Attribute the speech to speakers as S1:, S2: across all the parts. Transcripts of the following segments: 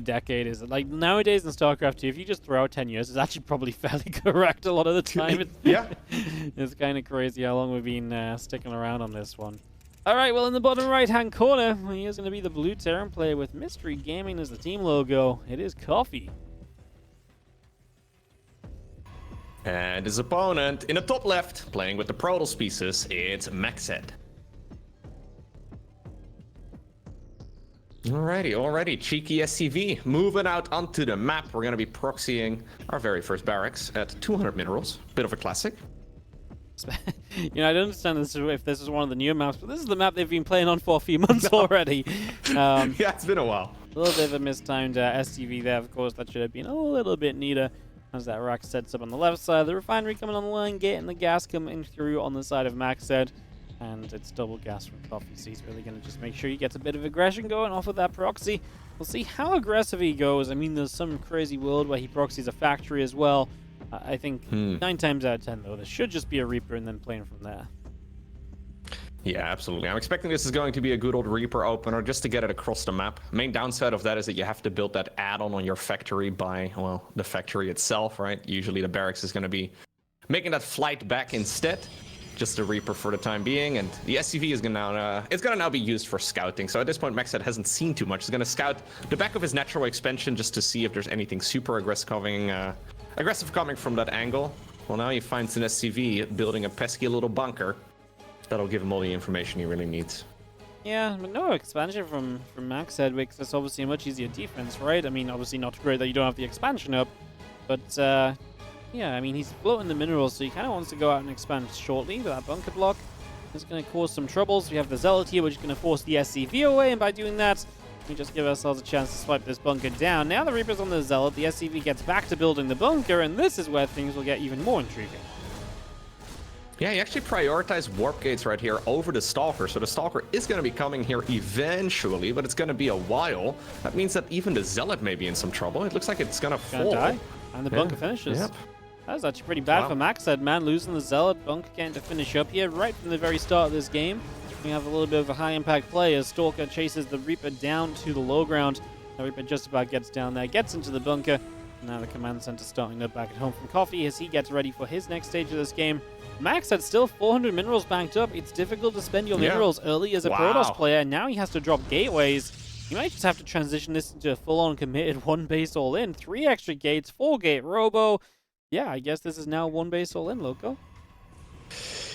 S1: decade is like nowadays in StarCraft 2, if you just throw out 10 years, it's actually probably fairly correct a lot of the time.
S2: Yeah.
S1: It's kind of crazy how long we've been sticking around on this one. All right, well, in the bottom right-hand corner, here's going to be the blue Terran player with Mystery Gaming as the team logo. It is Coffee.
S2: And his opponent in the top left, playing with the Protoss pieces, it's MacSed. Alrighty, cheeky SCV. Moving out onto the map, we're going to be proxying our very first barracks at 200 minerals. Bit of a classic.
S1: You know, I don't understand this if this is one of the newer maps, but this is the map they've been playing on for a few months already.
S2: Yeah, it's been a while.
S1: A little bit of a mistimed SCV there, of course. That should have been a little bit neater. As that rack sets up on the left side, the refinery coming on the line, getting the gas coming through on the side of MacSed. And it's double gas from Coffee, so he's really going to just make sure he gets a bit of aggression going off of that proxy. We'll see how aggressive he goes. I mean, there's some crazy world where he proxies a factory as well. I think 9 times out of 10, though, this should just be a Reaper and then playing from there.
S2: Yeah, absolutely. I'm expecting this is going to be a good old Reaper opener just to get it across the map. Main downside of that is that you have to build that add-on on your factory by, well, the factory itself, right? Usually the barracks is going to be making that flight back instead. Just a Reaper for the time being, and the SCV is gonna now be used for scouting. So at this point, MacSed hasn't seen too much. He's gonna scout the back of his natural expansion just to see if there's anything super aggressive coming from that angle. Well, now he finds an SCV building a pesky little bunker. That'll give him all the information he really needs.
S1: Yeah, but no expansion from MacSed, because that's obviously a much easier defense, right? I mean, obviously not great that you don't have the expansion up, but yeah, I mean, he's floating the minerals, so he kind of wants to go out and expand shortly. But that bunker block is going to cause some troubles. We have the Zealot here, which is going to force the SCV away, and by doing that, we just give ourselves a chance to swipe this bunker down. Now the Reaper's on the Zealot, the SCV gets back to building the bunker, and this is where things will get even more intriguing.
S2: Yeah, he actually prioritized warp gates right here over the Stalker, so the Stalker is going to be coming here eventually, but it's going to be a while. That means that even the Zealot may be in some trouble. It looks like it's going to fall.
S1: Die, and the bunker finishes.
S2: Yep.
S1: That was actually pretty bad for MacSed, man. Losing the Zealot, bunker getting to finish up here right from the very start of this game. We have a little bit of a high-impact play as Stalker chases the Reaper down to the low ground. The Reaper just about gets down there, gets into the bunker. Now the command center starting up back at home from Coffee as he gets ready for his next stage of this game. MacSed still 400 minerals banked up. It's difficult to spend your minerals early as a Protoss player, and now he has to drop gateways. You might just have to transition this into a full-on committed one base all-in. 3 extra gates, 4-gate robo. Yeah, I guess this is now one base all-in, Loco.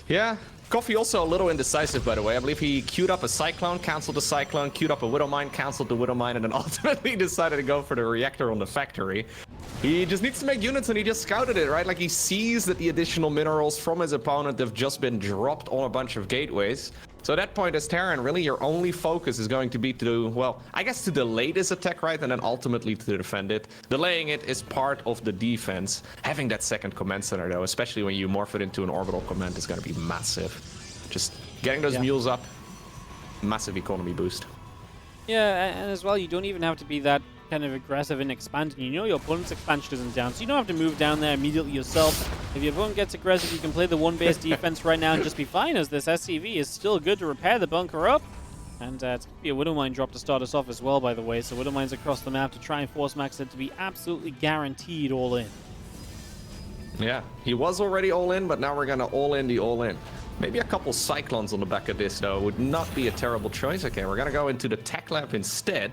S2: Yeah, Coffee also a little indecisive, by the way. I believe he queued up a Cyclone, canceled the Cyclone, queued up a Widowmine, canceled the Widowmine, and then ultimately decided to go for the reactor on the factory. He just needs to make units, and he just scouted it, right? Like, he sees that the additional minerals from his opponent have just been dropped on a bunch of gateways. So at that point, as Terran, really your only focus is going to be to, well, I guess to delay this attack, right? And then ultimately to defend it. Delaying it is part of the defense. Having that second command center, though, especially when you morph it into an orbital command, is going to be massive. Just getting those mules up, massive economy boost.
S1: Yeah, and as well, you don't even have to be that kind of aggressive in expanding. You know your opponent's expansion isn't down, so you don't have to move down there immediately yourself. If your opponent gets aggressive, you can play the one-base defense right now and just be fine, as this SCV is still good to repair the bunker up. And it's going to be a Widowmine drop to start us off as well, by the way. So Widowmines across the map to try and force MacSed to be absolutely guaranteed all in.
S2: Yeah, he was already all in, but now we're going to all in the all in. Maybe a couple Cyclones on the back of this, though, would not be a terrible choice. Okay, we're going to go into the Tech Lab instead.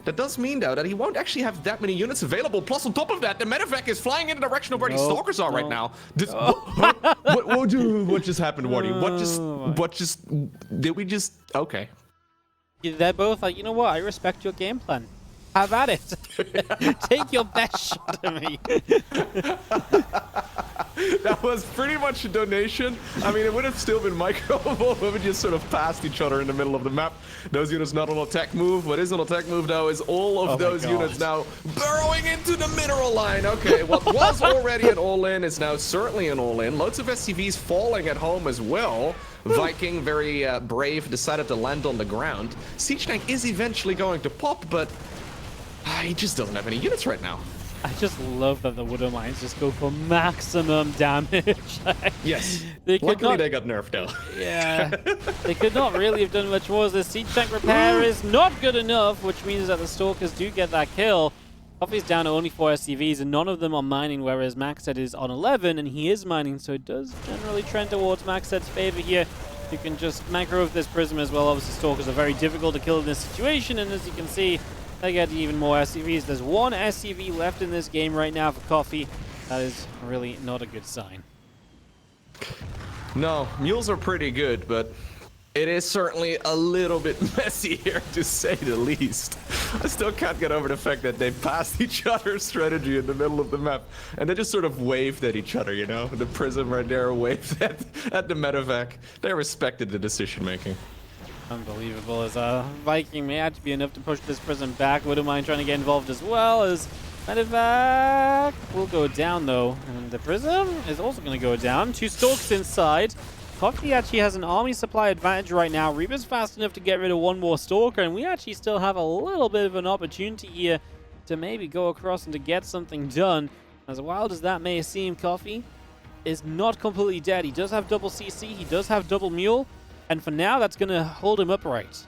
S2: That does mean, though, that he won't actually have that many units available. Plus, on top of that, the medevac is flying in the direction of where these Stalkers are right now. What just happened, Wardy? What just... Did we just... Okay.
S1: They're both like, you know what? I respect your game plan. Have at it. Take your best shot at me.
S2: That was pretty much a donation. I mean, it would have still been microable, but we just sort of passed each other in the middle of the map. Those units not on attack move. What is on attack move, though, is all of those units now burrowing into the mineral line. Okay, what was already an all-in is now certainly an all-in. Loads of SCVs falling at home as well. Viking, very brave, decided to land on the ground. Siege Tank is eventually going to pop, but he just doesn't have any units right now.
S1: I just love that the Widow Mines just go for maximum damage.
S2: Yes.
S1: Luckily
S2: they got nerfed though.
S1: Yeah, they could not really have done much more. The siege tank repair is not good enough, which means that the Stalkers do get that kill. Coffee's down to only 4 SCVs, and none of them are mining, whereas MacSed is on 11, and he is mining, so it does generally trend towards MacSed's favor here. You can just macro with this Prism as well. Obviously, Stalkers are very difficult to kill in this situation, and as you can see, they get even more SCVs. There's 1 SCV left in this game right now for Coffee. That is really not a good sign.
S2: No, mules are pretty good, but it is certainly a little bit messy here, to say the least. I still can't get over the fact that they passed each other's strategy in the middle of the map, and they just sort of waved at each other, you know? The Prism right there waved at the medevac. They respected the decision-making.
S1: Unbelievable, as Viking may have to be enough to push this Prism back. Wouldn't mind trying to get involved as well, as medevac will go down though. And the Prism is also going to go down. 2 Stalks inside. Coffee actually has an army supply advantage right now. Reaper's fast enough to get rid of 1 more Stalker, and we actually still have a little bit of an opportunity here to maybe go across and to get something done. As wild as that may seem, Coffee is not completely dead. He does have double CC, he does have double Mule, and for now, that's going to hold him upright.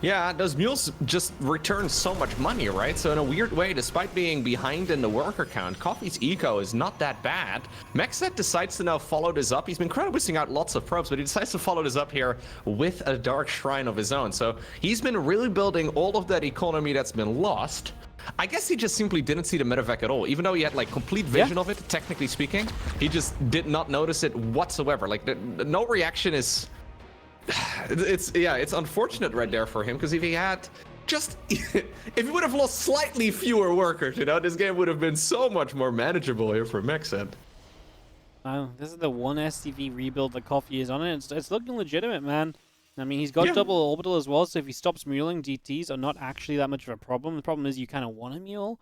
S2: Yeah, those mules just return so much money, right? So in a weird way, despite being behind in the worker count, Coffee's eco is not that bad. MacSed decides to now follow this up. He's been kind of missing out lots of probes, but he decides to follow this up here with a Dark Shrine of his own. So he's been really building all of that economy that's been lost. I guess he just simply didn't see the medevac at all. Even though he had like complete vision of it, technically speaking, he just did not notice it whatsoever. Like no reaction is... It's unfortunate right there for him, because if he had just if he would have lost slightly fewer workers, you know, this game would have been so much more manageable here for MacSed.
S1: This is the 1 SCV rebuild that Coffee is on it. It's looking legitimate, man. I mean, he's got double orbital as well, so if he stops muling, DTs are not actually that much of a problem. The problem is you kind of want to mule.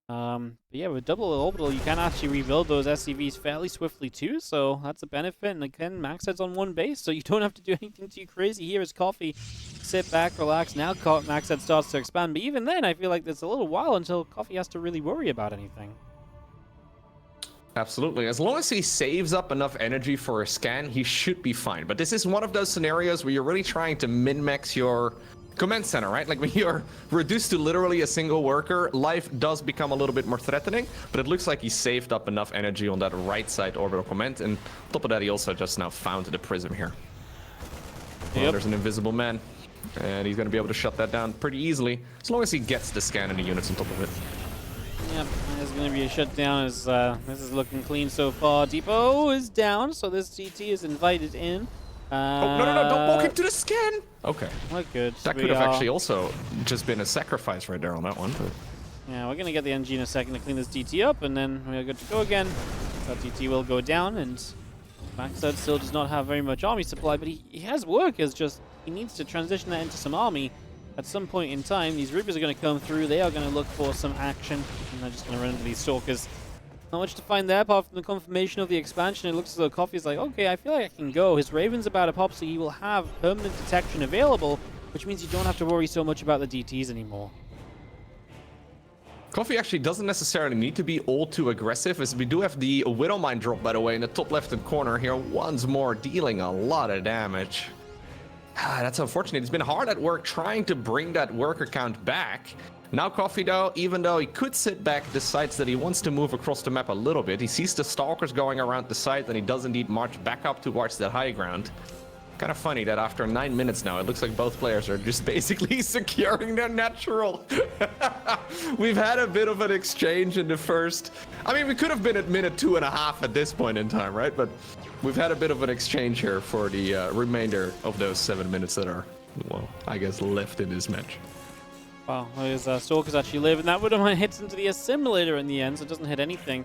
S1: But yeah, with double orbital, you can actually rebuild those SCVs fairly swiftly too, so that's a benefit. And again, MacSed's on 1 base, so you don't have to do anything too crazy here as Coffee. Sit back, relax. Now MacSed starts to expand, but even then, I feel like there's a little while until Coffee has to really worry about anything.
S2: Absolutely. As long as he saves up enough energy for a scan, he should be fine. But this is one of those scenarios where you're really trying to min-max your command center, right? Like when you're reduced to literally a single worker, life does become a little bit more threatening, but it looks like he saved up enough energy on that right side orbital command, and on top of that, he also just now found the Prism here. Well, there's an invisible man, and he's going to be able to shut that down pretty easily, as long as he gets the scan and the units on top of it.
S1: Yep, there's going to be a shutdown as this is looking clean so far. Depot is down, so this GT is invited in.
S2: Oh, no, don't walk into the scan! Okay.
S1: We're good.
S2: That could have actually also just been a sacrifice right there on that one. But...
S1: yeah, we're going to get the NG in a second to clean this DT up, and then we're good to go again. That DT will go down, and MacSed still does not have very much army supply, but he has work. It's just he needs to transition that into some army at some point in time. These Reapers are going to come through. They are going to look for some action, and they're just going to run into these Stalkers. Not much to find there apart from the confirmation of the expansion. It looks as though Coffee's like, okay, I feel like I can go. His Raven's about to pop, so he will have permanent detection available, which means you don't have to worry so much about the DTs anymore.
S2: Coffee actually doesn't necessarily need to be all too aggressive, as we do have the Widow Mine drop, by the way, in the top left-hand corner here, once more, dealing a lot of damage. That's unfortunate. It's been hard at work trying to bring that worker count back. Now Coffee, though, even though he could sit back, decides that he wants to move across the map a little bit. He sees the Stalkers going around the site, and he does indeed march back up towards that high ground. Kind of funny that after 9 minutes now, it looks like both players are just basically securing their natural. We've had a bit of an exchange in the first. I mean, we could have been at minute 2.5 at this point in time, right? But we've had a bit of an exchange here for the remainder of those 7 minutes that are, well, I guess, left in this match.
S1: Wow, his Stalkers actually live, and that Widow Mine hits into the assimilator in the end, so it doesn't hit anything.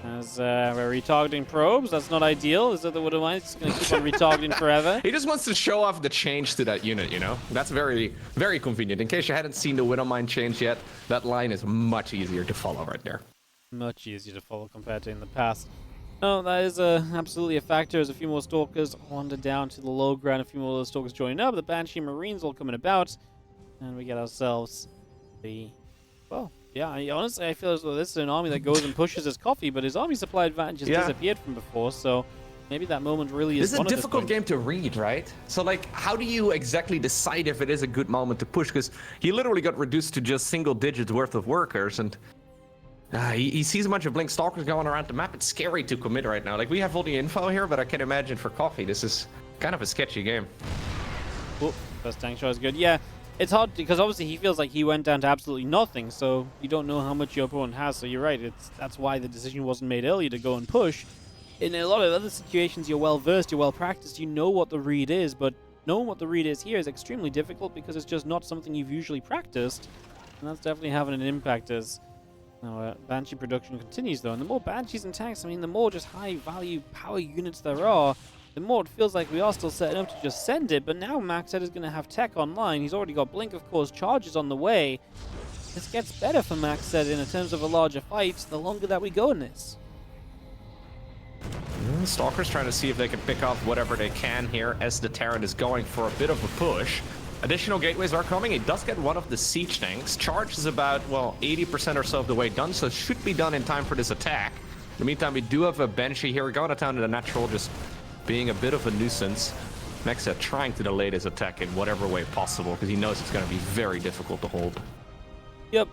S1: As we're retargeting probes, that's not ideal. Is that the Widow Mine? It's going to keep on retargeting forever.
S2: He just wants to show off the change to that unit, you know? That's very, very convenient. In case you hadn't seen the Widow Mine change yet, that line is much easier to follow right there.
S1: Much easier to follow compared to in the past. No, that is absolutely a factor. As a few more Stalkers wander down to the low ground, a few more of those Stalkers join up. The Banshee Marines all coming about. And we get ourselves the Yeah, honestly, I feel as though this is an army that goes and pushes his coffee, but his army supply advantage has disappeared from before, so maybe that moment really is
S2: This is a
S1: gone at
S2: difficult game to read, right? So, like, how do you exactly decide if it is a good moment to push? Because he literally got reduced to just single digits worth of workers, and he sees a bunch of Blink Stalkers going around the map. It's scary to commit right now. Like, we have all the info here, but I can imagine for coffee, this is kind of a sketchy game.
S1: Oh, first tank shot is good. Yeah, it's hard because obviously he feels like he went down to absolutely nothing, so you don't know how much your opponent has. So you're right. That's why the decision wasn't made earlier to go and push. In a lot of other situations, you're well versed, you're well practiced, you know what the read is, but knowing what the read is here is extremely difficult because it's just not something you've usually practiced, and that's definitely having an impact as Banshee production continues though. And the more Banshees and tanks, I mean, the more just high value power units there are, the more it feels like we are still setting up to just send it. But now MacSed is going to have tech online. He's already got Blink, of course, charges on the way. This gets better for MacSed in terms of a larger fight the longer that we go in this.
S2: Stalker's trying to see if they can pick off whatever they can here as the Terran is going for a bit of a push. Additional gateways are coming. He does get one of the siege tanks. Charge is about, well, 80% or so of the way done, so it should be done in time for this attack. In the meantime, we do have a Banshee here. We're going to town to the natural, just being a bit of a nuisance. MacSed trying to delay this attack in whatever way possible, because he knows it's going to be very difficult to hold.
S1: Yep.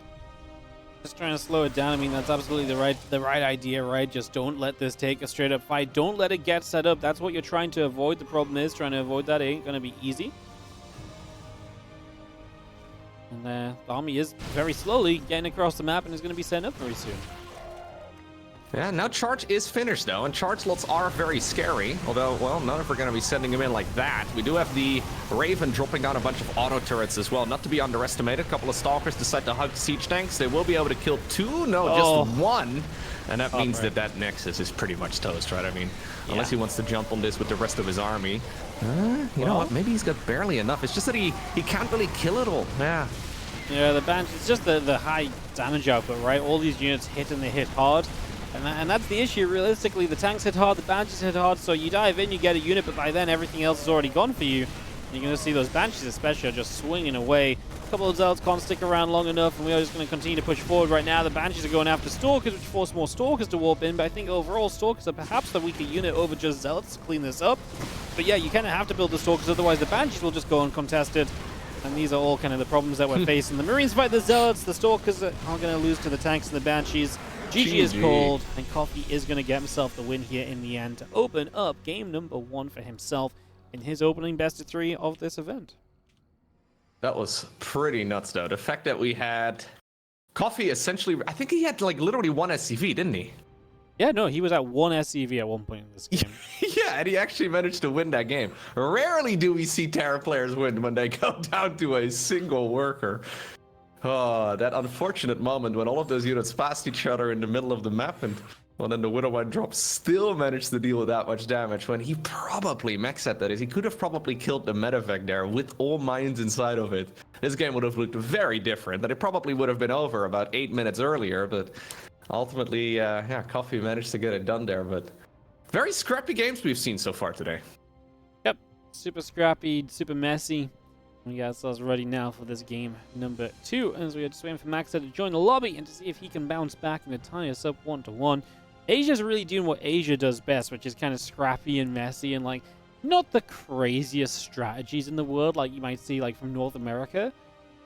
S1: Just trying to slow it down. I mean, that's absolutely the right idea, right? Just don't let this take a straight up fight. Don't let it get set up. That's what you're trying to avoid. The problem is trying to avoid that ain't going to be easy. And the army is very slowly getting across the map and is going to be sent up very soon.
S2: Yeah, now charge is finished though, and charge slots are very scary. Although, well, none of we're going to be sending them in like that. We do have the Raven dropping down a bunch of auto turrets as well, not to be underestimated. A couple of Stalkers decide to hug siege tanks. They will be able to kill two, just one. And that means that Nexus is pretty much toast, right? I mean, unless he wants to jump on this with the rest of his army. You know what? Maybe he's got barely enough. It's just that he can't really kill it all. Yeah.
S1: Yeah, the Banshee, it's just the high damage output, right? All these units hit and they hit hard. And that's the issue, realistically. The tanks hit hard, the Banshees hit hard, so you dive in, you get a unit, but by then everything else is already gone for you. You're going to see those Banshees especially are just swinging away. A couple of Zealots can't stick around long enough, and we are just going to continue to push forward right now. The Banshees are going after Stalkers, which force more Stalkers to warp in, but I think overall Stalkers are perhaps the weaker unit over just Zealots to clean this up. But yeah, you kind of have to build the Stalkers, otherwise the Banshees will just go uncontested. And these are all kind of the problems that we're facing. The Marines fight the Zealots, the Stalkers are going to lose to the tanks and the Banshees. GG is called, and Coffee is going to get himself the win here in the end to open up game number 1 for himself in his opening best of 3 of this event.
S2: That was pretty nuts, though. The fact that we had Coffee essentially, I think he had like literally one SCV, didn't he?
S1: Yeah, no, he was at 1 SCV at one point in this game.
S2: Yeah, and he actually managed to win that game. Rarely do we see Terra players win when they go down to a single worker. Oh, that unfortunate moment when all of those units passed each other in the middle of the map, and well, then the Widowmine drop still managed to deal with that much damage when he probably, MacSed that is, he could have probably killed the medevac there with all mines inside of it. This game would have looked very different, and it probably would have been over about 8 minutes earlier, but ultimately, yeah, Coffee managed to get it done there, but very scrappy games we've seen so far today.
S1: Yep, super scrappy, super messy. We got ourselves ready now for this game number 2, as we are just waiting for MacSed to join the lobby and to see if he can bounce back and tie us up 1-1. Asia's really doing what Asia does best, which is kind of scrappy and messy and like not the craziest strategies in the world like you might see like from North America,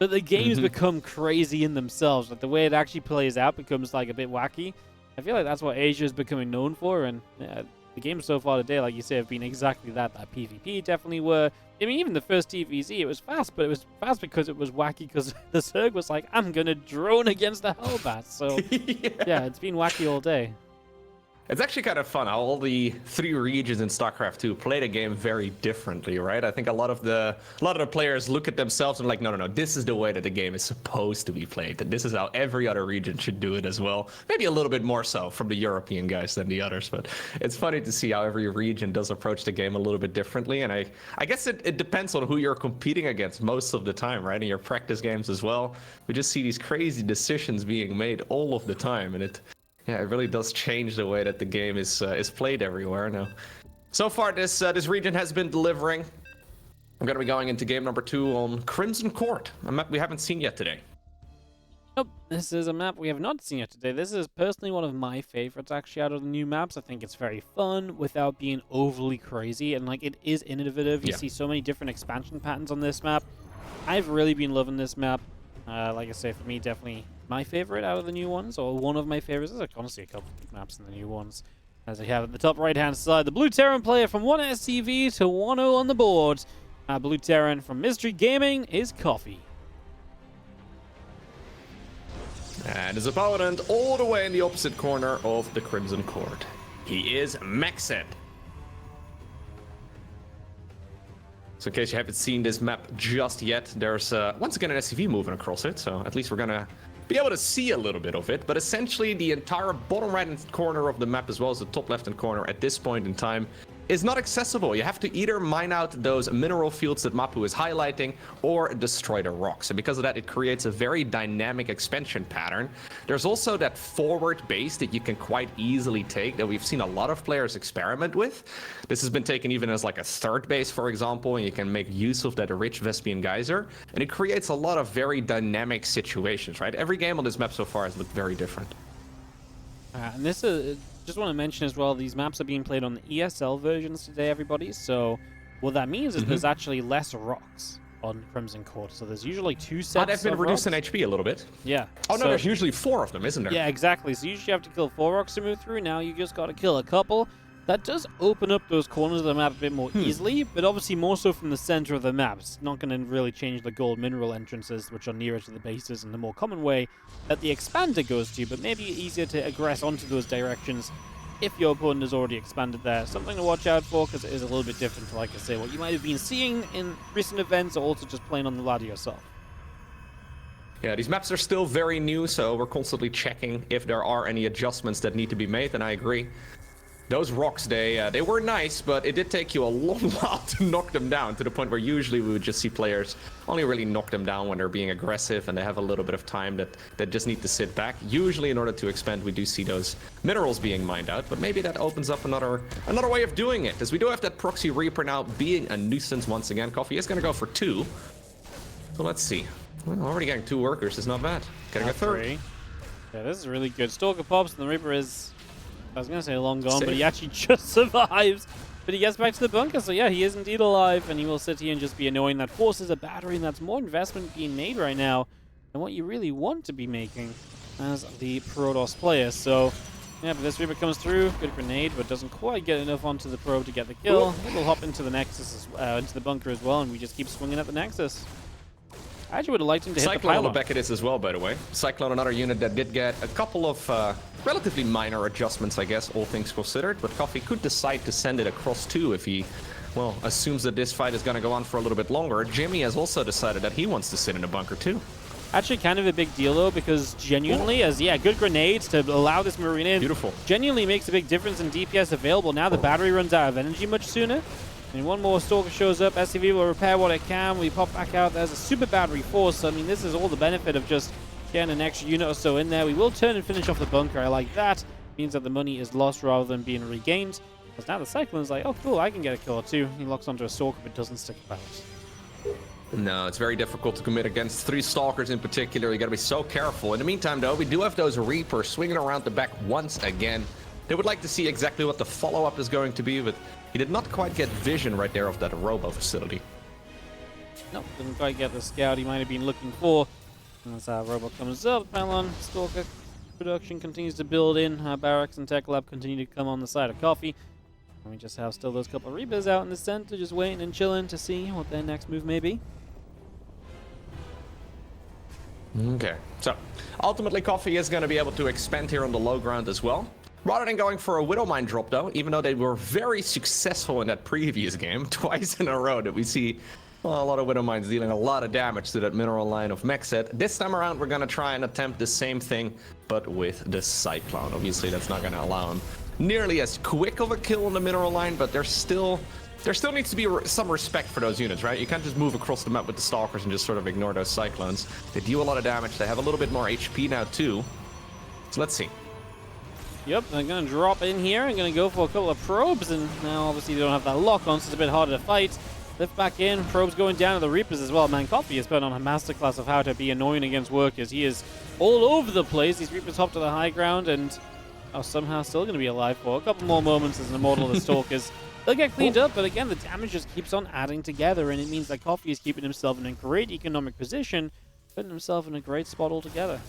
S1: but the games become crazy in themselves. Like the way it actually plays out becomes like a bit wacky. I feel like that's what Asia is becoming known for, and the games so far today, like you say, have been exactly that. That PvP definitely were. I mean, even the first TVZ, it was fast, but it was fast because it was wacky because the Zerg was like, I'm going to drone against the Hellbats. So, yeah, it's been wacky all day.
S2: It's actually kind of fun how all the 3 regions in StarCraft 2 play the game very differently, right? I think a lot of the players look at themselves and like, no, this is the way that the game is supposed to be played. And this is how every other region should do it as well. Maybe a little bit more so from the European guys than the others, but it's funny to see how every region does approach the game a little bit differently. And I guess it depends on who you're competing against most of the time, right? In your practice games as well. We just see these crazy decisions being made all of the time, and it really does change the way that the game is played everywhere now. So far, this region has been delivering. I'm going to be going into game number 2 on Crimson Court, a map we haven't seen yet today.
S1: Nope, this is a map we have not seen yet today. This is personally one of my favorites actually out of the new maps. I think it's very fun without being overly crazy, and like it is innovative. You see so many different expansion patterns on this map. I've really been loving this map. Like I say, for me, definitely my favorite out of the new ones, or one of my favorites. There's honestly a couple of maps in the new ones. As we have at the top right-hand side, the Blue Terran player from 1SCV to 1-0 on the board. Blue Terran from Mystery Gaming is Coffee.
S2: And his opponent all the way in the opposite corner of the Crimson Court. He is MacSed. So in case you haven't seen this map just yet, there's once again an SCV moving across it, so at least we're gonna be able to see a little bit of it. But essentially the entire bottom right-hand corner of the map, as well as the top left-hand corner at this point in time, is not accessible. You have to either mine out those mineral fields that Mapu is highlighting or destroy the rocks. And because of that, it creates a very dynamic expansion pattern. There's also that forward base that you can quite easily take that we've seen a lot of players experiment with. This has been taken even as like a third base, for example, and you can make use of that rich Vespian geyser. And it creates a lot of very dynamic situations, right? Every game on this map so far has looked very different.
S1: And this is... Just want to mention as well, these maps are being played on the ESL versions today, everybody. So what that means is there's actually less rocks on Crimson Court. So there's usually 2 sets.
S2: They've been
S1: of
S2: reduced
S1: rocks.
S2: in HP a little bit.
S1: Yeah.
S2: Oh no, there's usually 4 of them, isn't there?
S1: Yeah, exactly. So you usually have to kill 4 rocks to move through. Now you just got to kill a couple. That does open up those corners of the map a bit more easily, but obviously more so from the center of the map. It's not going to really change the gold mineral entrances, which are nearer to the bases in the more common way that the expander goes to, but maybe easier to aggress onto those directions if your opponent has already expanded there. Something to watch out for, because it is a little bit different to, like I say, what you might have been seeing in recent events, or also just playing on the ladder yourself.
S2: Yeah, these maps are still very new, so we're constantly checking if there are any adjustments that need to be made, and I agree. Those rocks, they were nice, but it did take you a long while to knock them down, to the point where usually we would just see players only really knock them down when they're being aggressive and they have a little bit of time that just need to sit back. Usually in order to expand, we do see those minerals being mined out, but maybe that opens up another way of doing it, as we do have that Proxy Reaper now being a nuisance once again. Coffee is going to go for 2. So let's see. Well, already getting 2 workers is not bad. Getting a 3rd.
S1: Yeah, this is really good. Stalker pops and the Reaper is... I was going to say long gone, but he actually just survives. But he gets back to the bunker, so yeah, he is indeed alive, and he will sit here and just be annoying. That forces a battery, and that's more investment being made right now than what you really want to be making as the Protoss player. So, yeah, but this Reaper comes through, good grenade, but doesn't quite get enough onto the probe to get the kill. It'll hop into the Nexus, into the bunker as well, and we just keep swinging at the Nexus. I actually would have liked him to hit the
S2: Cyclone on
S1: pylon.
S2: the back of this as well, by the way. Cyclone, another unit that did get a couple of relatively minor adjustments, I guess, all things considered. But Coffee could decide to send it across too if he, well, assumes that this fight is going to go on for a little bit longer. Jimmy has also decided that he wants to sit in a bunker too.
S1: Actually kind of a big deal though, because genuinely, as good grenades to allow this Marine in.
S2: Beautiful.
S1: Genuinely makes a big difference in DPS available. Now the battery runs out of energy much sooner. And one more Stalker shows up, SCV will repair what it can. We pop back out, there's a super battery force. So, I mean, this is all the benefit of just getting an extra unit or so in there. We will turn and finish off the bunker. I like that. Means that the money is lost rather than being regained. Because now the Cyclone's like, oh cool, I can get a kill or 2. He locks onto a Stalker but doesn't stick about.
S2: No, it's very difficult to commit against 3 Stalkers in particular. You gotta be so careful. In the meantime, though, we do have those Reapers swinging around the back once again. They would like to see exactly what the follow-up is going to be, but he did not quite get vision right there of that robo facility.
S1: Nope, didn't quite get the scout he might have been looking for. And as our robot comes up, Pylon, Stalker production continues to build in. Barracks and Tech Lab continue to come on the side of Coffee. And we just have still those couple of Reapers out in the center, just waiting and chilling to see what their next move may be.
S2: Okay, so ultimately Coffee is going to be able to expand here on the low ground as well. Rather than going for a Widowmine drop, though, even though they were very successful in that previous game, twice in a row that we see a lot of Widowmines dealing a lot of damage to that mineral line of MacSed. This time around, we're going to try and attempt the same thing, but with the Cyclone. Obviously, that's not going to allow him nearly as quick of a kill on the mineral line, but there still needs to be some respect for those units, right? You can't just move across the map with the Stalkers and just sort of ignore those Cyclones. They deal a lot of damage. They have a little bit more HP now, too. So let's see.
S1: Yep, they're going to drop in here. I'm going to go for a couple of probes, and now obviously they don't have that lock on, so it's a bit harder to fight. Lift back in, probes going down to the Reapers as well. Man, Coffee has been on a masterclass of how to be annoying against workers. He is all over the place. These Reapers hop to the high ground and are somehow still going to be alive for a couple more moments as an Immortal of the Stalkers. They'll get cleaned up, but again, the damage just keeps on adding together, and it means that Coffee is keeping himself in a great economic position, putting himself in a great spot altogether.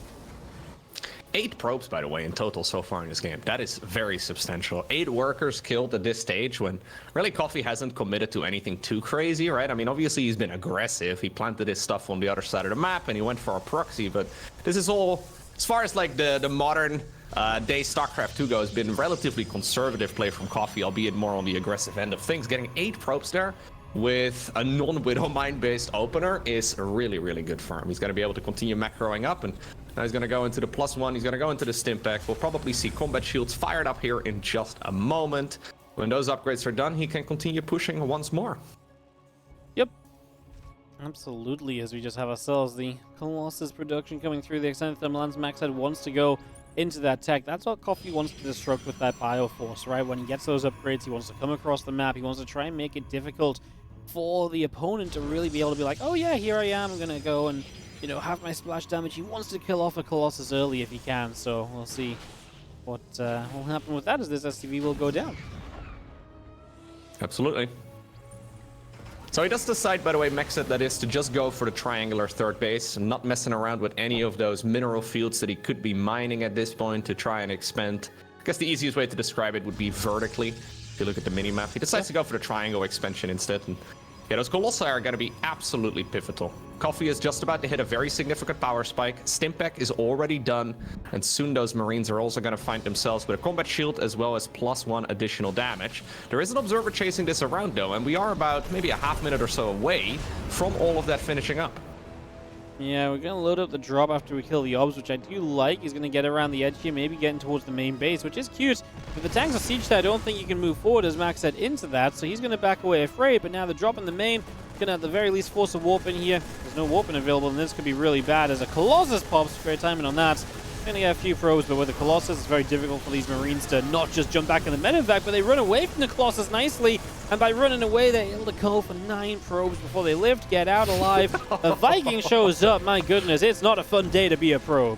S2: 8 probes, by the way, in total so far in this game. That is very substantial. 8 workers killed at this stage when really Coffee hasn't committed to anything too crazy, right? I mean, obviously he's been aggressive. He planted his stuff on the other side of the map and he went for a proxy, but this is all, as far as like the modern day StarCraft 2 goes, been relatively conservative play from Coffee, albeit more on the aggressive end of things. Getting 8 probes there with a non-Widowmine based opener is really, really good for him. He's going to be able to continue macroing up, and now he's going to go into the +1, he's going to go into the Stimpak. We'll probably see combat shields fired up here in just a moment. When those upgrades are done, he can continue pushing once more.
S1: Yep. Absolutely, as we just have ourselves the Colossus production coming through. The extended Thermalance MacSed wants to go into that tech. That's what Coffee wants to disrupt with that Bioforce, right? When he gets those upgrades, he wants to come across the map. He wants to try and make it difficult for the opponent to really be able to be like, oh yeah, here I am, I'm going to go and, you know, have my splash damage. He wants to kill off a Colossus early if he can, so we'll see what will happen with that as this STV will go down.
S2: Absolutely. So he does decide, by the way, MacSed, that is, to just go for the triangular third base, not messing around with any of those mineral fields that he could be mining at this point to try and expand. I guess the easiest way to describe it would be vertically. If you look at the minimap, he decides to go for the triangle expansion instead. And yeah, those Colossi are going to be absolutely pivotal. Coffee is just about to hit a very significant power spike. Stimpak is already done, and soon those Marines are also going to find themselves with a combat shield as well as +1 additional damage. There is an observer chasing this around though, and we are about maybe a half minute or so away from all of that finishing up.
S1: Yeah, we're going to load up the drop after we kill the obs, which I do like. He's going to get around the edge here, maybe getting towards the main base, which is cute. With the tanks of siege there, I don't think you can move forward, as Max said, into that, so he's going to back away afraid, but now the drop in the main going to at the very least force a warp in here. There's no warping available, and this could be really bad as a Colossus pops. Great timing on that. Going to get a few probes, but with the Colossus, it's very difficult for these Marines to not just jump back in the medevac, but they run away from the Colossus nicely, and by running away, they're able to go for 9 probes before they live, get out alive. The Viking shows up. My goodness, it's not a fun day to be a probe.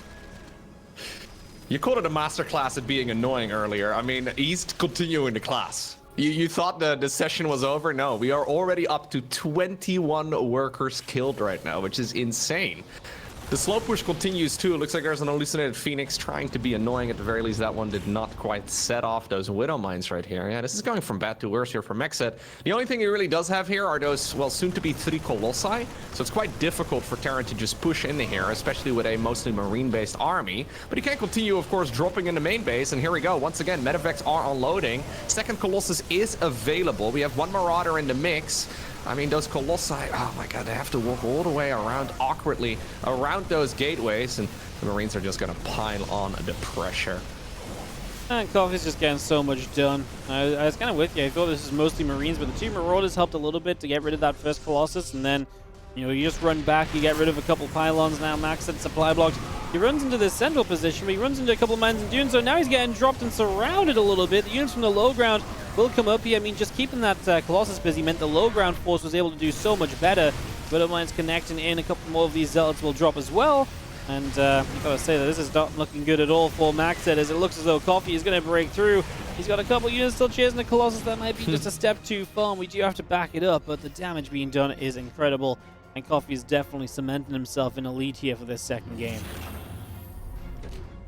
S2: You called it a masterclass at being annoying earlier. I mean, he's continuing the class. You thought the session was over? No, we are already up to 21 workers killed right now, which is insane. The slow push continues too. It looks like there's an hallucinated Phoenix trying to be annoying. At the very least, that one did not quite set off those Widow Mines right here. Yeah, this is going from bad to worse here for MacSed. The only thing he really does have here are those, well, soon to be 3 Colossi. So it's quite difficult for Terran to just push in here, especially with a mostly Marine-based army. But he can continue, of course, dropping in the main base. And here we go. Once again, medevacs are unloading. Second Colossus is available. We have 1 Marauder in the mix. I mean, those Colossi, oh my god, they have to walk all the way around awkwardly around those gateways, and the Marines are just going to pile on the pressure.
S1: And Coffee's just getting so much done. I was kind of with you. I thought this is mostly Marines, but the 2 Marauders helped a little bit to get rid of that first Colossus, and then, you know, you just run back, you get rid of a couple pylons now. Max at supply blocks. He runs into this central position, but he runs into a couple of mines and dunes, so now he's getting dropped and surrounded a little bit. The units from the low ground will come up here. I mean, just keeping that Colossus busy meant the low ground force was able to do so much better. Widow Mines connecting in, a couple more of these Zealots will drop as well. And I've got to say that this is not looking good at all for MacSed, as it looks as though Coffee is going to break through. He's got a couple units still chasing the Colossus. That might be just a step too far, and we do have to back it up, but the damage being done is incredible. And Coffee is definitely cementing himself in a lead here for this second game.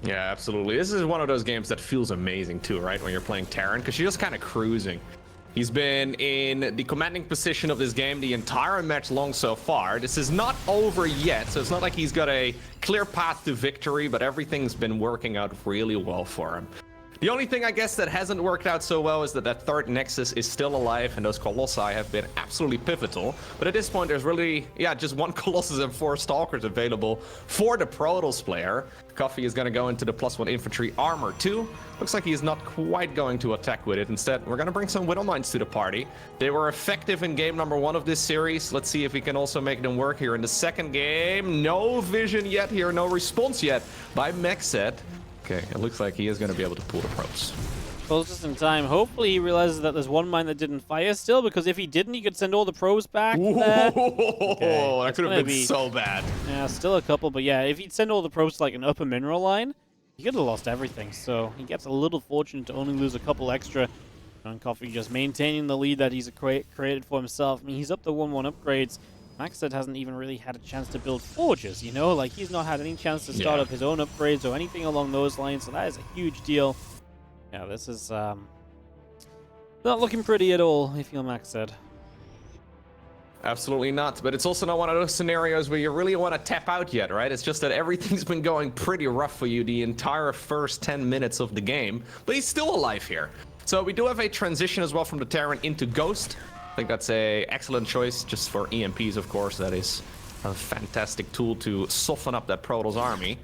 S2: Yeah, absolutely. This is one of those games that feels amazing too, right? When you're playing Terran, because you're just kind of cruising. He's been in the commanding position of this game the entire match long so far. This is not over yet, so it's not like he's got a clear path to victory, but everything's been working out really well for him. The only thing, I guess, that hasn't worked out so well is that that third Nexus is still alive, and those Colossi have been absolutely pivotal. But at this point, there's really, yeah, just 1 Colossus and 4 Stalkers available for the Protoss player. Coffee is going to go into the +1 infantry armor too. Looks like he's not quite going to attack with it. Instead, we're going to bring some Widow Mines to the party. They were effective in game number 1 of this series. Let's see if we can also make them work here in the second game. No vision yet here, no response yet by MacSed. Okay, it looks like he is going to be able to pull the probes.
S1: Well, just in time. Hopefully he realizes that there's one mine that didn't fire still, because if he didn't, he could send all the probes back there.
S2: Okay, that could have been so bad.
S1: Yeah, still a couple, but yeah, if he'd send all the probes to like an upper mineral line, he could have lost everything. So he gets a little fortunate to only lose a couple extra. And Coffee just maintaining the lead that he's created for himself. I mean, he's up to 1-1 upgrades. MacSed hasn't even really had a chance to build forges, you know? Like, he's not had any chance to start up his own upgrades or anything along those lines, so that is a huge deal. Yeah, this is not looking pretty at all, if you're MacSed.
S2: Absolutely not, but it's also not one of those scenarios where you really want to tap out yet, right? It's just that everything's been going pretty rough for you the entire first 10 minutes of the game, but he's still alive here. So we do have a transition as well from the Terran into Ghost. I think that's a excellent choice, just for EMPs, of course. That is a fantastic tool to soften up that Protoss army.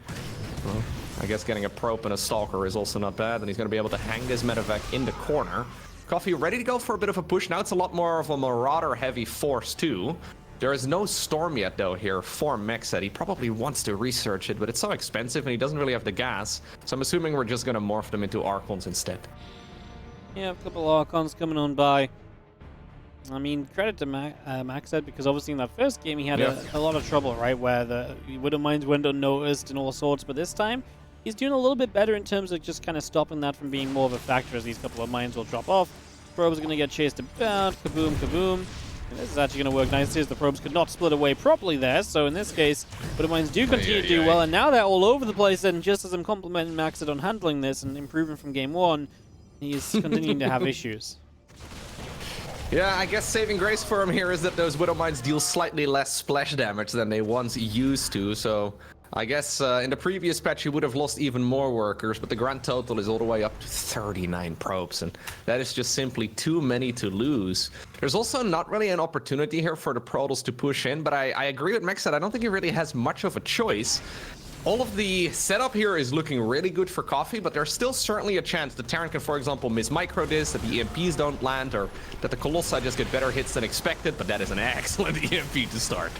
S2: Well, I guess getting a probe and a stalker is also not bad, and he's going to be able to hang this medevac in the corner. Coffee ready to go for a bit of a push. Now it's a lot more of a Marauder-heavy force, too. There is no Storm yet, though, here for MacSed. He probably wants to research it, but it's so expensive, and he doesn't really have the gas. So I'm assuming we're just going to morph them into Archons instead.
S1: Yeah, a couple of Archons coming on by. I mean, credit to MacSed, because obviously in that first game he had a lot of trouble, right? Where the Widow Mines went unnoticed and all sorts, but this time he's doing a little bit better in terms of just kind of stopping that from being more of a factor, as these couple of mines will drop off. Probes are going to get chased about, kaboom, kaboom. And this is actually going to work nicely, as the probes could not split away properly there, so in this case, Widow Mines do continue to do well, and now they're all over the place, and just as I'm complimenting MacSed on handling this and improving from game one, he's continuing to have issues.
S2: Yeah, I guess saving grace for him here is that those Widow Mines deal slightly less splash damage than they once used to, so I guess in the previous patch he would have lost even more workers, but the grand total is all the way up to 39 probes, and that is just simply too many to lose. There's also not really an opportunity here for the Protoss to push in, but I agree with MacSed. I don't think he really has much of a choice. All of the setup here is looking really good for Coffee, but there's still certainly a chance the Terran can, for example, miss micro this, that the EMPs don't land, or that the Colossi just get better hits than expected, but that is an excellent EMP to start.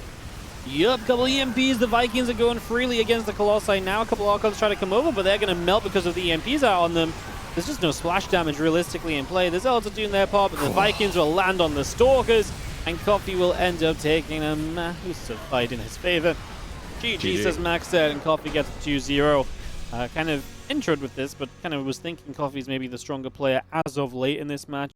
S1: Yup, couple EMPs. The Vikings are going freely against the Colossi now. A couple Archons try to come over, but they're going to melt because of the EMPs out on them. There's just no splash damage realistically in play. The Zealots are doing their part, but the Vikings will land on the Stalkers, and Coffee will end up taking a massive fight in his favor. GG, says MacSed, and Coffee gets 2-0. Kind of introed with this, but kind of was thinking Coffee's maybe the stronger player as of late in this match.